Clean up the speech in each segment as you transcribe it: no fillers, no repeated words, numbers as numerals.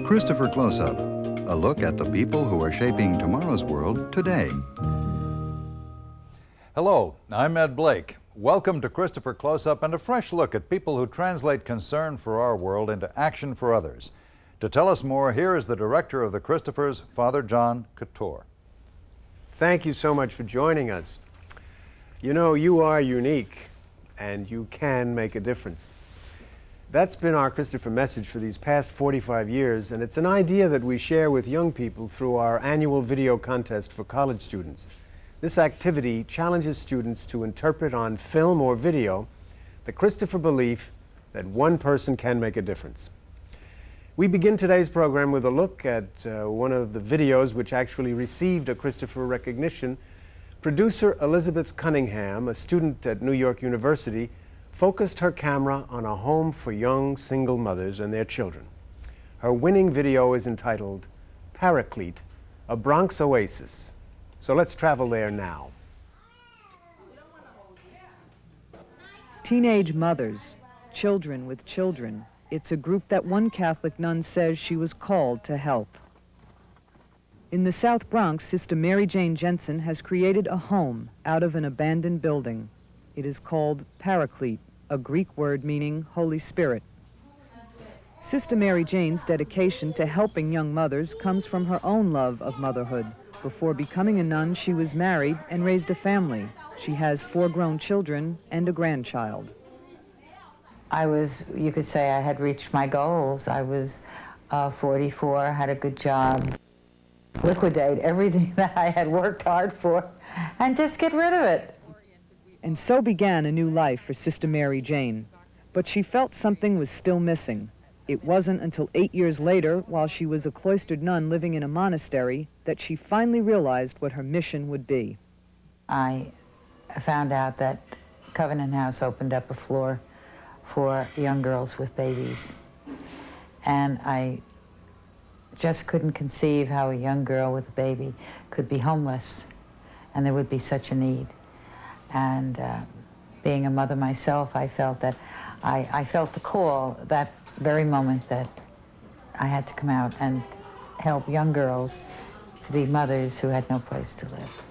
Christopher Closeup, a look at the people who are shaping tomorrow's world today. Hello, I'm Ed Blake. Welcome to Christopher Closeup and a fresh look at people who translate concern for our world into action for others. To tell us more, here is the director of the Christophers, Father John Couture. Thank you so much for joining us. You know, you are unique and you can make a difference. That's been our Christopher message for these past 45 years, and it's an idea that we share with young people through our annual video contest for college students. This activity challenges students to interpret on film or video the Christopher belief that one person can make a difference. We begin today's program with a look at one of the videos which actually received a Christopher recognition. Producer Elizabeth Cunningham, a student at New York University, focused her camera on a home for young single mothers and their children. Her winning video is entitled Paraclete, a Bronx Oasis. So let's travel there now. Teenage mothers, children with children. It's a group that one Catholic nun says she was called to help. In the South Bronx, Sister Mary Jane Jensen has created a home out of an abandoned building. It is called Paraclete, a Greek word meaning Holy Spirit. Sister Mary Jane's dedication to helping young mothers comes from her own love of motherhood. Before becoming a nun, she was married and raised a family. She has 4 grown children and a grandchild. You could say I had reached my goals. I was 44, had a good job, liquidate everything that I had worked hard for, and just get rid of it. And so began a new life for Sister Mary Jane. But she felt something was still missing. It wasn't until 8 years later, while she was a cloistered nun living in a monastery, that she finally realized what her mission would be. I found out that Covenant House opened up a floor for young girls with babies. And I just couldn't conceive how a young girl with a baby could be homeless, and there would be such a need. And being a mother myself, I felt that I felt the call that very moment that I had to come out and help young girls to be mothers who had no place to live.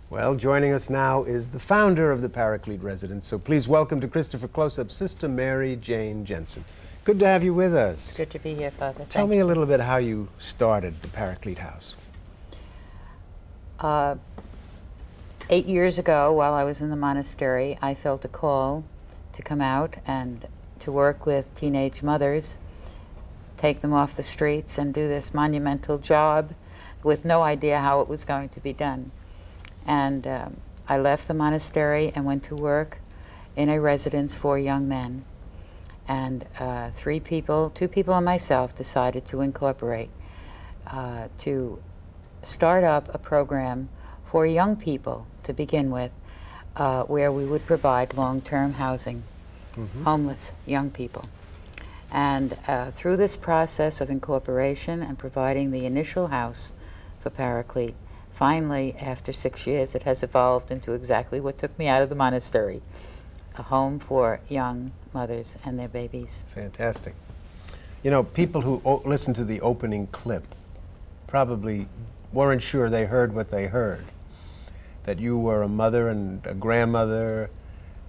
Well, joining us now is the founder of the Paraclete residence. So please welcome to Christopher Closeup, Sister Mary Jane Jensen. Good to have you with us. Good to be here, Father. Tell me a little bit how you started the Paraclete House. 8 years ago, while I was in the monastery, I felt a call to come out and to work with teenage mothers, take them off the streets and do this monumental job with no idea how it was going to be done. And I left the monastery and went to work in a residence for young men. And 2 people and myself decided to incorporate, to start up a program for young people to begin with, where we would provide long-term housing, homeless young people. And through this process of incorporation and providing the initial house for Paraclete, finally, after 6 years, it has evolved into exactly what took me out of the monastery, a home for young mothers and their babies. Fantastic. You know, people who listened to the opening clip probably weren't sure they heard what they heard, that you were a mother and a grandmother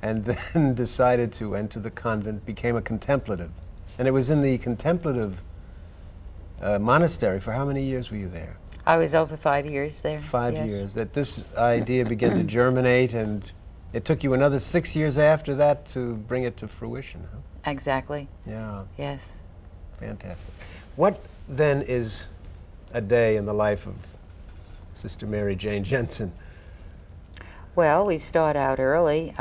and then decided to enter the convent, became a contemplative. And it was in the contemplative monastery. For how many years were you there? I was over 5 years there. 5 yes. years. That this idea began to germinate, and it took you another 6 years after that to bring it to fruition, huh? Exactly. Yeah. Yes. Fantastic. What then is a day in the life of Sister Mary Jane Jensen? Well, we start out early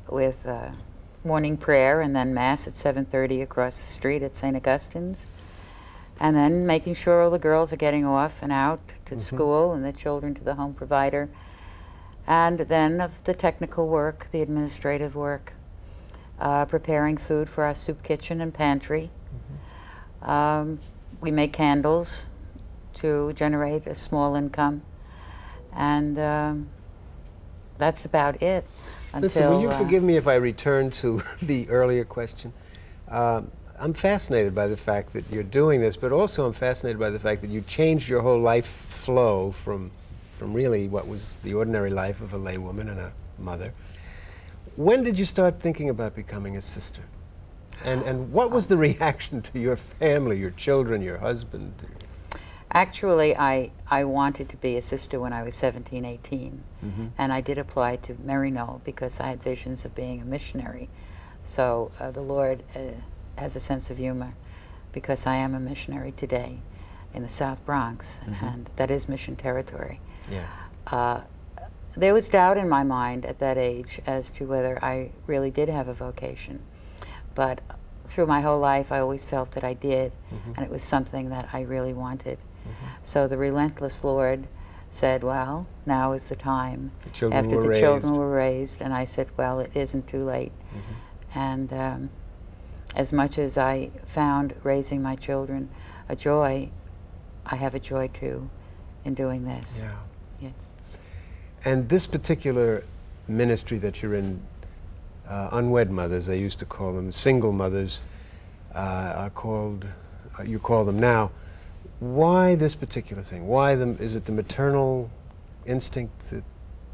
with morning prayer and then Mass at 7:30 across the street at St. Augustine's. And then making sure all the girls are getting off and out to school and the children to the home provider. And then of the technical work, the administrative work, preparing food for our soup kitchen and pantry. we make candles to generate a small income, and that's about it. Listen, will you forgive me if I return to the earlier question? I'm fascinated by the fact that you're doing this, but also I'm fascinated by the fact that you changed your whole life flow from really what was the ordinary life of a laywoman and a mother. When did you start thinking about becoming a sister? And what was the reaction to your family, your children, your husband? Actually, I wanted to be a sister when I was 17, 18, and I did apply to Mary because I had visions of being a missionary. So the Lord has a sense of humor, because I am a missionary today in the South Bronx, and that is mission territory. Yes. There was doubt in my mind at that age as to whether I really did have a vocation, but through my whole life I always felt that I did, and it was something that I really wanted. So the relentless Lord said, well, now is the time. After the children were raised, and I said, well, it isn't too late. And as much as I found raising my children a joy, I have a joy too in doing this. Yeah. Yes. And this particular ministry that you're in, unwed mothers, they used to call them, single mothers, are called, you call them now. Why this particular thing? Why is it the maternal instinct that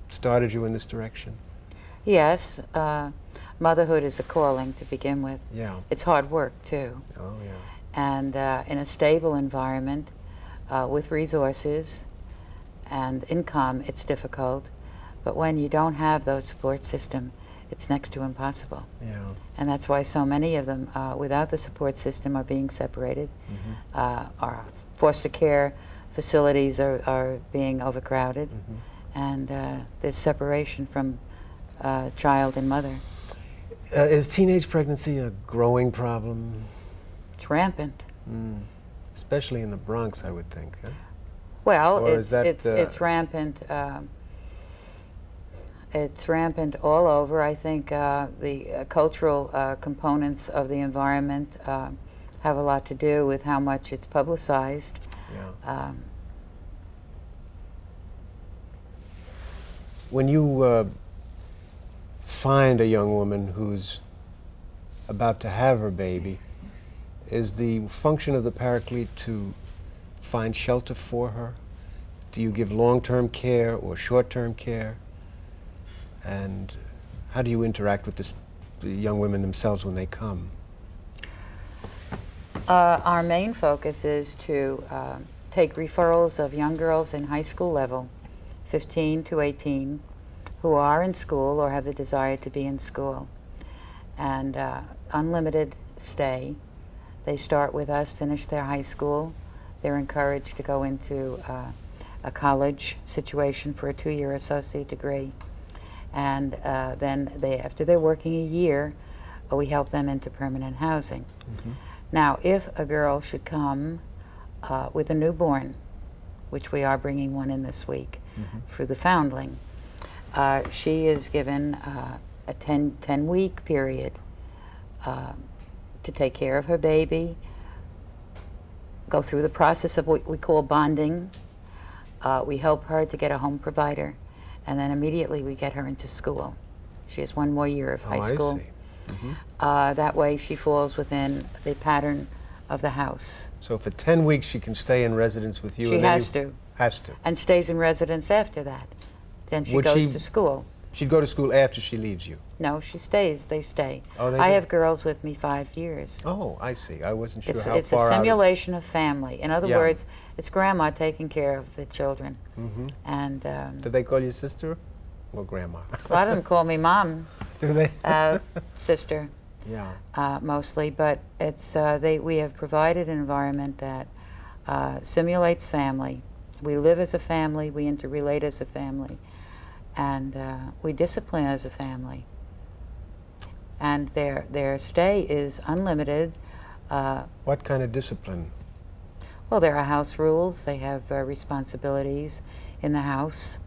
started you in this direction? Yes. Motherhood is a calling to begin with. Yeah. It's hard work too. Oh, yeah. And in a stable environment with resources and income, it's difficult. But when you don't have those support system, it's next to impossible. Yeah. And that's why so many of them, without the support system, are being separated. Our foster care facilities are being overcrowded, and there's separation from child and mother. Is teenage pregnancy a growing problem? It's rampant. Especially in the Bronx, I would think. Huh? Well, Or it's rampant. It's rampant all over. I think the cultural components of the environment have a lot to do with how much it's publicized. Yeah. When you find a young woman who's about to have her baby, is the function of the Paraclete to find shelter for her? Do you give long-term care or short-term care? And how do you interact with the young women themselves when they come? Our main focus is to take referrals of young girls in high school level, 15 to 18, who are in school or have the desire to be in school. And unlimited stay. They start with us, finish their high school. They're encouraged to go into a college situation for a 2-year associate degree. And then after they're working a year, we help them into permanent housing. Now, if a girl should come with a newborn, which we are bringing one in this week for the foundling, she is given a 10-week period to take care of her baby, go through the process of what we call bonding. We help her to get a home provider, and then immediately we get her into school. She has 1 more year of high school. I see. That way she falls within the pattern of the house. So for 10 weeks she can stay in residence with you? She and then has to. Has to. And stays in residence after that. Then she Would goes she- to school. She'd go to school after she leaves you? No, she stays. They stay. Oh, they I do? have girls with me 5 years. Oh, I see. I wasn't sure It's, how it's a far out. simulation of family. In other Yeah. words, it's grandma taking care of the children. And Do they call you sister or grandma? a lot of them call me mom, Do they? sister, Yeah. mostly. But it's we have provided an environment that simulates family. We live as a family. We interrelate as a family. And we discipline as a family. And their stay is unlimited. What kind of discipline? Well, there are house rules. They have responsibilities in the house,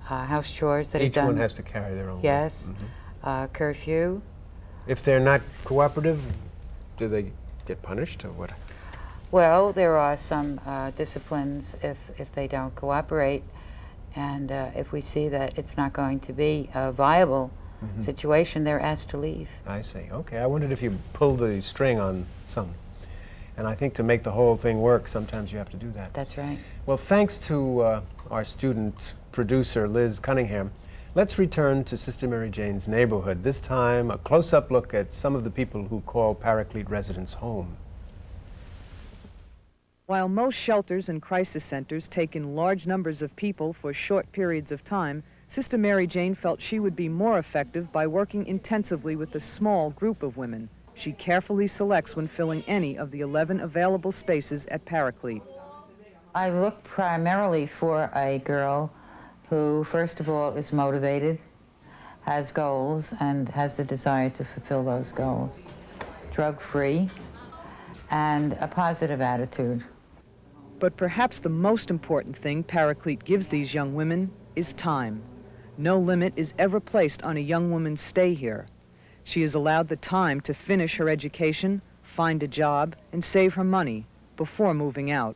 house chores that are Each done. one has to carry their own weight. Yes. Curfew. If they're not cooperative, do they get punished or what? Well, there are some disciplines if they don't cooperate, and if we see that it's not going to be a viable situation, they're asked to leave. I see. Okay, I wondered if you pulled the string on some. And I think to make the whole thing work, sometimes you have to do that. That's right. Well, thanks to our student producer, Liz Cunningham, let's return to Sister Mary Jane's neighborhood. This time, a close-up look at some of the people who call Paraclete residents home. While most shelters and crisis centers take in large numbers of people for short periods of time, Sister Mary Jane felt she would be more effective by working intensively with a small group of women. She carefully selects when filling any of the 11 available spaces at Paraclete. I look primarily for a girl who, first of all, is motivated, has goals, and has the desire to fulfill those goals. Drug-free, and a positive attitude. But perhaps the most important thing Paraclete gives these young women is time. No limit is ever placed on a young woman's stay here. She is allowed the time to finish her education, find a job, and save her money before moving out.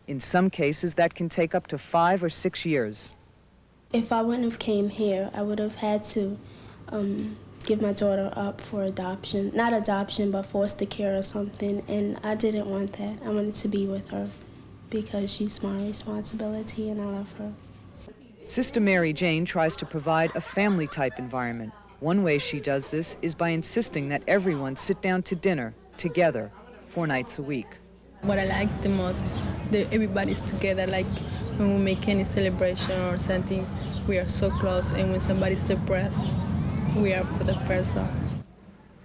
In some cases, that can take up to 5 or 6 years. If I wouldn't have came here, I would have had to give my daughter up for adoption. Not adoption, but foster care or something, and I didn't want that. I wanted to be with her because she's my responsibility and I love her. Sister Mary Jane tries to provide a family-type environment. One way she does this is by insisting that everyone sit down to dinner together 4 nights a week. What I like the most is that everybody's together, like when we make any celebration or something, we are so close, and when somebody's depressed, we are for the person.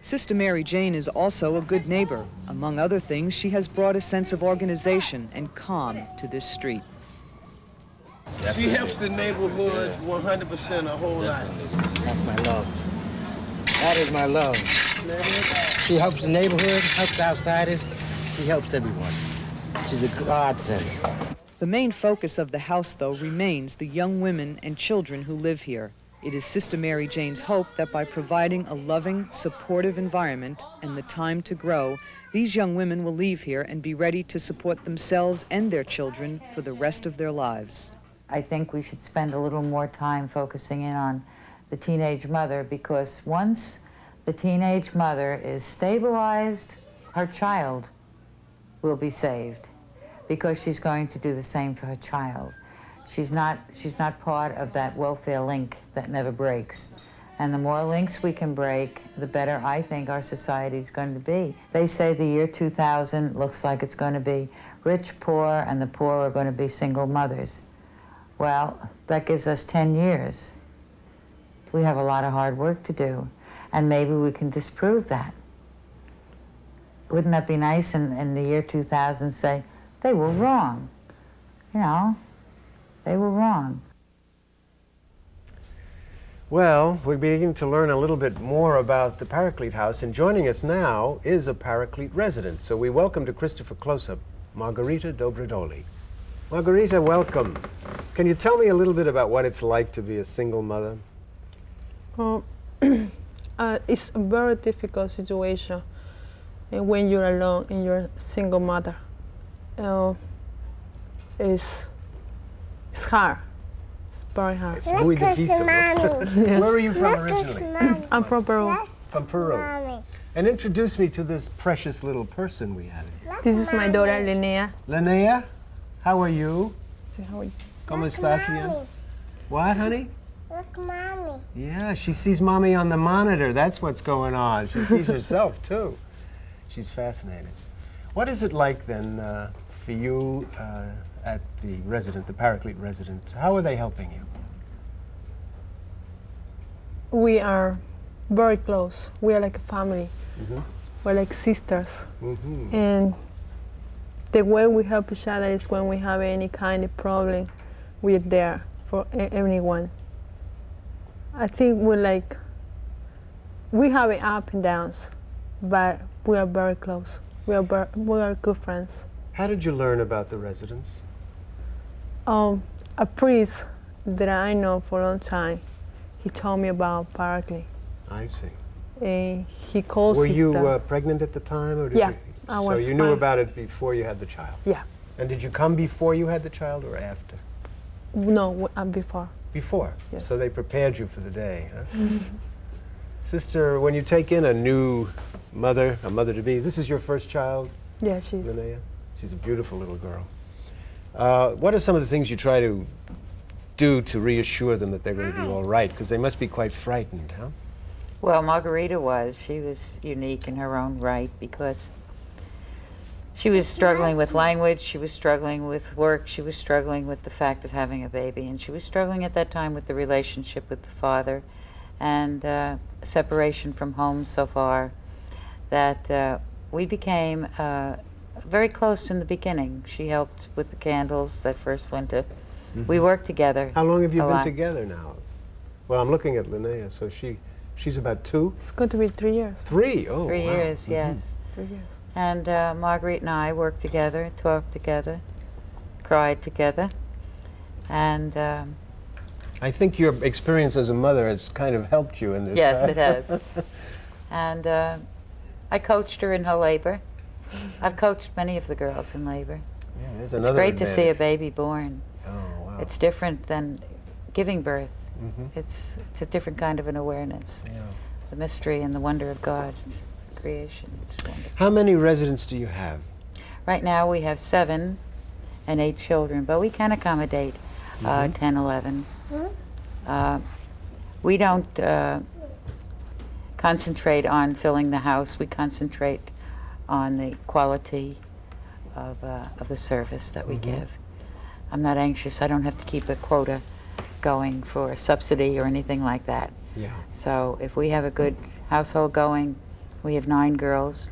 Sister Mary Jane is also a good neighbor. Among other things, she has brought a sense of organization and calm to this street. She helps the neighborhood 100%, a whole lot. That's my love. That is my love. She helps the neighborhood, helps outsiders, she helps everyone. She's a godsend. The main focus of the house, though, remains the young women and children who live here. It is Sister Mary Jane's hope that by providing a loving, supportive environment and the time to grow, these young women will leave here and be ready to support themselves and their children for the rest of their lives. I think we should spend a little more time focusing in on the teenage mother, because once the teenage mother is stabilized, her child will be saved, because she's going to do the same for her child. She's not part of that welfare link that never breaks. And the more links we can break, the better I think our society is going to be. They say the year 2000 looks like it's going to be rich, poor, and the poor are going to be single mothers. Well, that gives us 10 years. We have a lot of hard work to do, and maybe we can disprove that. Wouldn't that be nice in the year 2000 say, they were wrong, you know? They were wrong. Well, we're beginning to learn a little bit more about the Paraclete House, and joining us now is a Paraclete resident. So we welcome to Christopher Closeup, Margarita Dobrodoli. Margarita, welcome. Can you tell me a little bit about what it's like to be a single mother? It's a very difficult situation when you're alone and you're a single mother. It's hard. It's very hard. It's muy difícil. Where are you from originally? I'm from Peru. From Peru. And introduce me to this precious little person we have here. This is my daughter, Linnea. Linnea, how are you? Say how are you? ¿Cómo estás, Linnea? What, honey? Look, Mommy. Yeah, she sees Mommy on the monitor. That's what's going on. She sees herself, too. She's fascinated. What is it like, then, for you at the Paraclete resident? How are they helping you? We are very close. We are like a family. We're like sisters. And the way we help each other is when we have any kind of problem, we're there for anyone. I think we have up and downs, but we are very close. We are good friends. How did you learn about the residents? A priest that I know for a long time, he told me about Paraclete. I see. And he calls Were you pregnant at the time? Or did I So was you knew fine. about it before you had the child? Yeah. And did you come before you had the child or after? No, before. Before? Yes. So they prepared you for the day, huh? Sister, when you take in a new mother, a mother-to-be, this is your first child, Yeah, she's. Linnea? She's a beautiful little girl. What are some of the things you try to do to reassure them that they're going to be all right? Because they must be quite frightened, huh? Well, Margarita was. She was unique in her own right because she was struggling with language, she was struggling with work, she was struggling with the fact of having a baby, and she was struggling at that time with the relationship with the father and separation from home so far that we became very close in the beginning. She helped with the candles that first winter. We worked together. How long have you a been lot. together now? Well, I'm looking at Linnea, so she's about 2? It's going to be 3 years. 3? Oh, 3 wow. years, yes. 3 years. And Marguerite and I worked together, talked together, cried together, and I think your experience as a mother has kind of helped you in this. yes, huh? it has. And I coached her in her labor. I've coached many of the girls in labor. Yeah, there's It's another great to see a advantage. baby born. Oh, wow. It's different than giving birth. Mhm. It's a different kind of an awareness. Yeah. The mystery and the wonder of God. It's creation. It's wonderful. How many residents do you have? Right now we have 7 and 8 children, but we can accommodate 10, 11. We don't concentrate on filling the house. We concentrate on the quality of the service that we give. I'm not anxious. I don't have to keep a quota going for a subsidy or anything like that. Yeah. So if we have a good household going, we have 9 girls.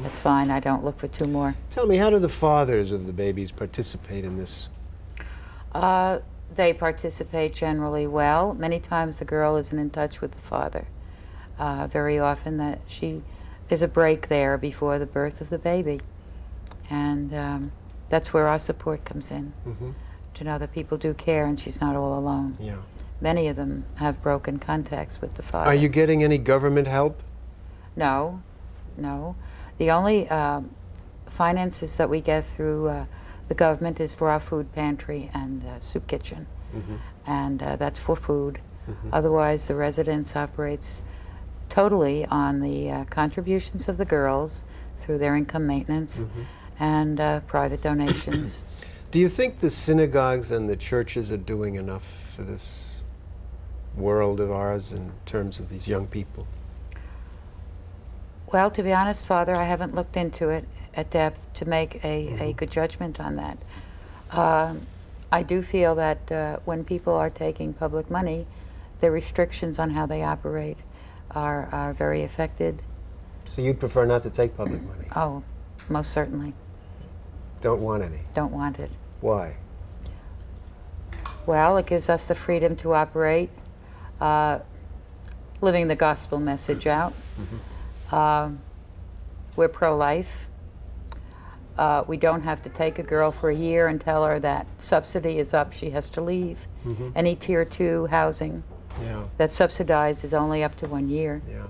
That's fine. I don't look for 2 more. Tell me, how do the fathers of the babies participate in this? They participate generally well. Many times the girl isn't in touch with the father. Very often there's a break there before the birth of the baby. And that's where our support comes in, to know that people do care and she's not all alone. Yeah. Many of them have broken contacts with the father. Are you getting any government help? No, no. The only finances that we get through the government is for our food pantry and soup kitchen. And that's for food. Otherwise, the residence operates totally on the contributions of the girls through their income maintenance and private donations. Do you think the synagogues and the churches are doing enough for this world of ours in terms of these young people? Well, to be honest, Father, I haven't looked into it at depth to make a good judgment on that. I do feel that when people are taking public money, the restrictions on how they operate are very affected. So you'd prefer not to take public money? Oh, most certainly. Don't want any? Don't want it. Why? Well, it gives us the freedom to operate, living the gospel message out. We're pro-life. We don't have to take a girl for a year and tell her that subsidy is up, she has to leave. Any Tier 2 housing that's subsidized is only up to 1 year. Yeah.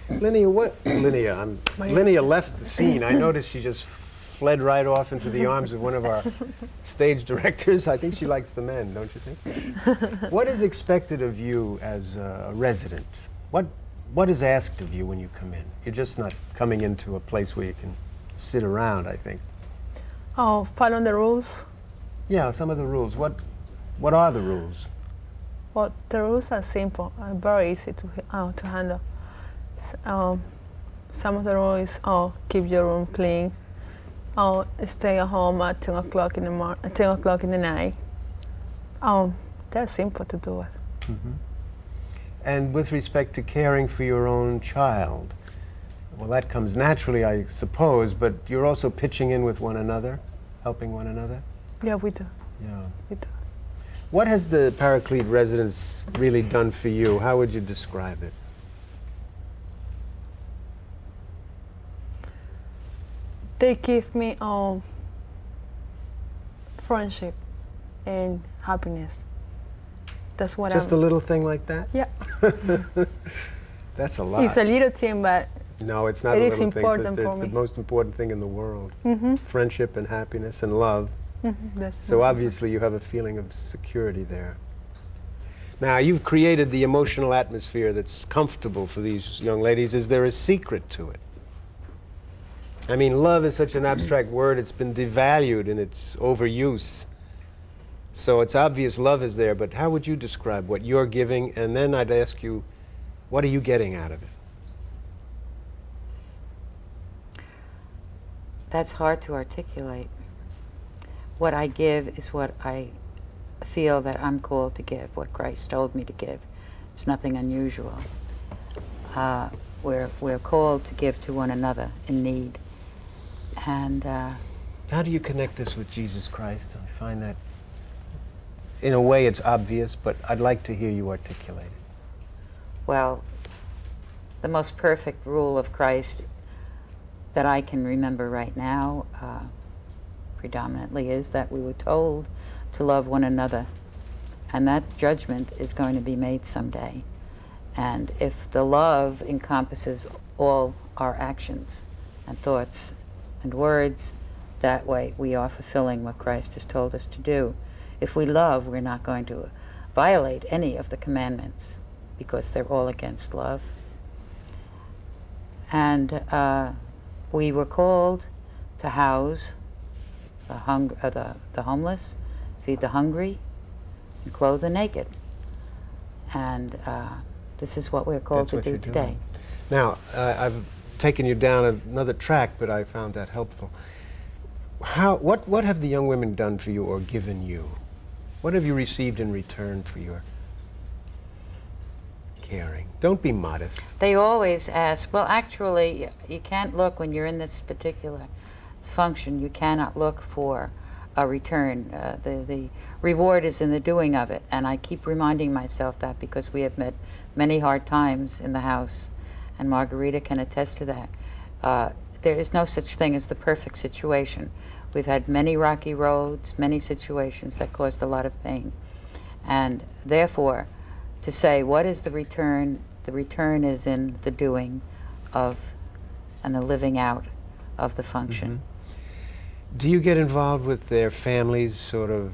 Linnea left the scene. I noticed she just fled right off into the arms of one of our stage directors. I think she likes the men, don't you think? What is expected of you as a resident? What is asked of you when you come in? You're just not coming into a place where you can sit around, I think. Oh, follow the rules. Yeah, some of the rules. What are the rules? Well, the rules are simple, very easy to handle. Some of the rules is, keep your room clean. Stay at home at 10 o'clock in the night. They're simple to do it. And with respect to caring for your own child, well, that comes naturally, I suppose, but you're also pitching in with one another, helping one another? Yeah, we do. Yeah. We do. What has the Paraclete residence really done for you? How would you describe it? They give me friendship and happiness. That's what Just a little thing like that? Yeah. That's a lot. It's a little thing, but No, it's not It the is little things, important sister. for It's the me. most important thing in the world. Friendship and happiness and love. That's So most obviously you have a feeling of security there. Now, you've created the emotional atmosphere that's comfortable for these young ladies. Is there a secret to it? I mean, love is such an abstract word. It's been devalued in its overuse. So it's obvious love is there, but how would you describe what you're giving? And then I'd ask you, what are you getting out of it? That's hard to articulate. What I give is what I feel that I'm called to give, what Christ told me to give. It's nothing unusual. We're called to give to one another in need. And How do you connect this with Jesus Christ? I find that, in a way, it's obvious, but I'd like to hear you articulate it. well, the most perfect rule of Christ that I can remember right now predominantly is that we were told to love one another, and that judgment is going to be made someday. And if the love encompasses all our actions and thoughts and words, that way we are fulfilling what Christ has told us to do. If we love, we're not going to violate any of the commandments because they're all against love. And we were called to house the homeless, feed the hungry, and clothe the naked. And this is what we're called to do today. Now, I've taken you down another track, but I found that helpful. What have the young women done for you or given you? What have you received in return for your caring? Don't be modest. They always ask, well, actually, you can't look when you're in this particular function, you cannot look for a return. The reward is in the doing of it. And I keep reminding myself that because we have met many hard times in the house, and Margarita can attest to that. There is no such thing as the perfect situation. We've had many rocky roads, many situations that caused a lot of pain. And therefore, to say, what is the return? The return is in the doing of and the living out of the function. Do you get involved with their families, sort of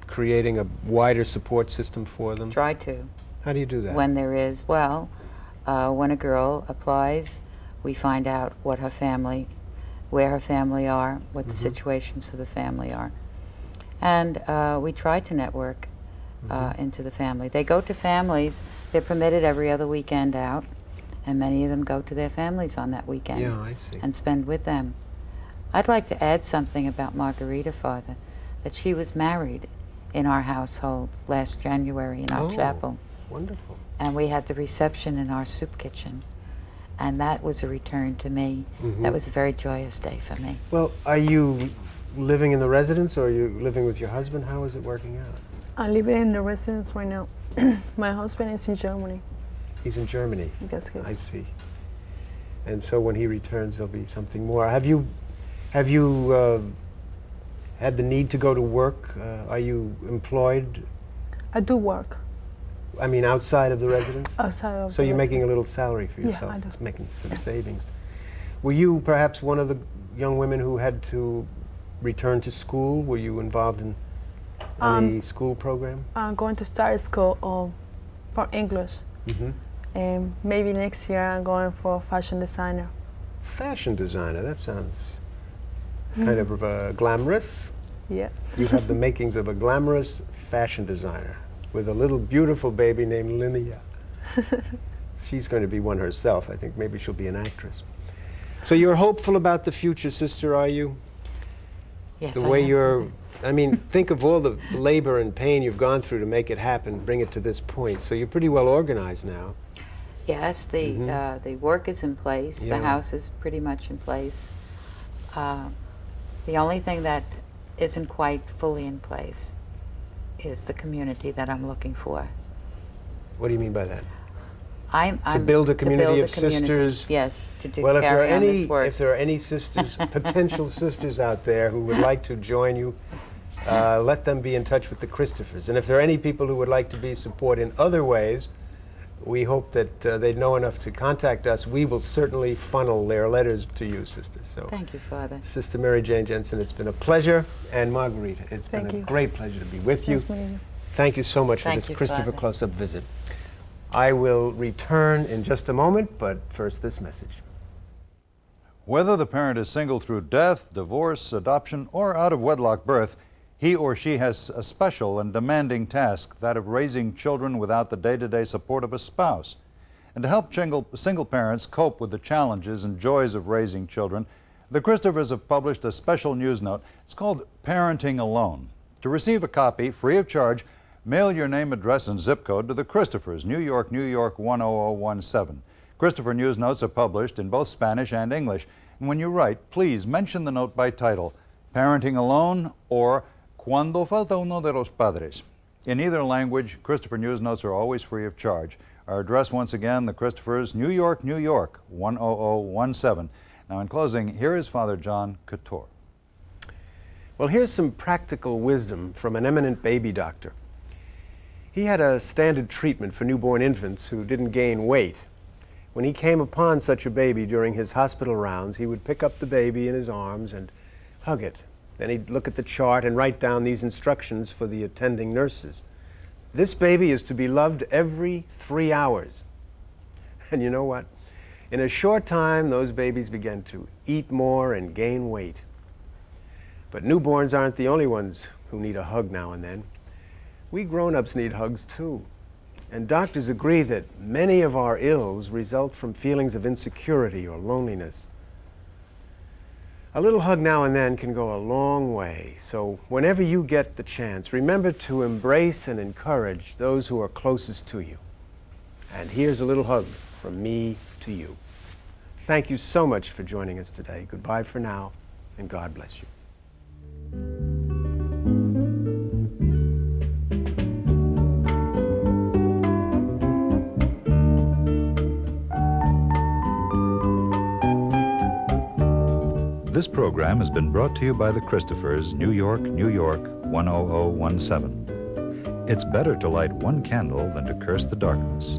creating a wider support system for them? Try to. How do you do that? When there is, well, when a girl applies, we find out what her family, where her family are, what the situations of the family are. And we try to network into the family. They go to families, they're permitted every other weekend out, and many of them go to their families on that weekend and spend with them. I'd like to add something about Margarita, Father, that she was married in our household last January in our chapel. Wonderful. And we had the reception in our soup kitchen. And that was a return to me. That was a very joyous day for me. Well, are you living in the residence or are you living with your husband? How is it working out? I'm living in the residence right now. My husband is in Germany. He's in Germany. Yes, he is. I see. And so when he returns, there'll be something more. Have you had the need to go to work? Are you employed? I do work I mean, outside of the residence? outside of So the you're making a residence. little salary for Yeah, yourself. I do. It's making some savings. Were you perhaps one of the young women who had to return to school? Were you involved in any school program? I'm going to start school for English. And maybe next year I'm going for fashion designer. Fashion designer, that sounds kind of glamorous. Yeah. You have the makings of a glamorous fashion designer with a little beautiful baby named Linnea. She's going to be one herself. I think maybe she'll be an actress. So you're hopeful about the future, sister, are you? Yes, The I way am. you're, I mean, think of all the labor and pain you've gone through to make it happen, bring it to this point. So you're pretty well organized now. Yes, the work is in place. Yeah. The house is pretty much in place. The only thing that isn't quite fully in place is the community that I'm looking for. What do you mean by that? I'm To build a to community build of a community, sisters. Yes, to do Well, carry on this work. if there are any sisters, potential sisters out there who would like to join you, let them be in touch with the Christophers. And if there are any people who would like to be support in other ways, we hope that they know enough to contact us. We will certainly funnel their letters to you, Sister. So, Thank you, Father. Sister Mary Jane Jensen, it's been a pleasure. And Margarita, it's been a great pleasure to be with you. Thank you so much for this Christopher Closeup visit. I will return in just a moment, but first this message. Whether the parent is single through death, divorce, adoption, or out-of-wedlock birth, he or she has a special and demanding task, that of raising children without the day-to-day support of a spouse. And to help single parents cope with the challenges and joys of raising children, the Christophers have published a special news note. It's called Parenting Alone. To receive a copy, free of charge, mail your name, address, and zip code to the Christophers, New York, New York 10017. Christopher news notes are published in both Spanish and English. And when you write, please mention the note by title, Parenting Alone or Cuando falta uno de los padres. In either language, Christopher news notes are always free of charge. Our address, once again, the Christophers, New York, New York 10017. Now, in closing, here is Father John Couture. Well, here's some practical wisdom from an eminent baby doctor. He had a standard treatment for newborn infants who didn't gain weight. When he came upon such a baby during his hospital rounds, he would pick up the baby in his arms and hug it. Then he'd look at the chart and write down these instructions for the attending nurses. This baby is to be loved every 3 hours. And you know what? In a short time, those babies began to eat more and gain weight. But newborns aren't the only ones who need a hug now and then. We grown-ups need hugs too. And doctors agree that many of our ills result from feelings of insecurity or loneliness. A little hug now and then can go a long way. So whenever you get the chance, remember to embrace and encourage those who are closest to you. And here's a little hug from me to you. Thank you so much for joining us today. Goodbye for now, and God bless you. This program has been brought to you by the Christophers, New York, New York 10017. It's better to light one candle than to curse the darkness.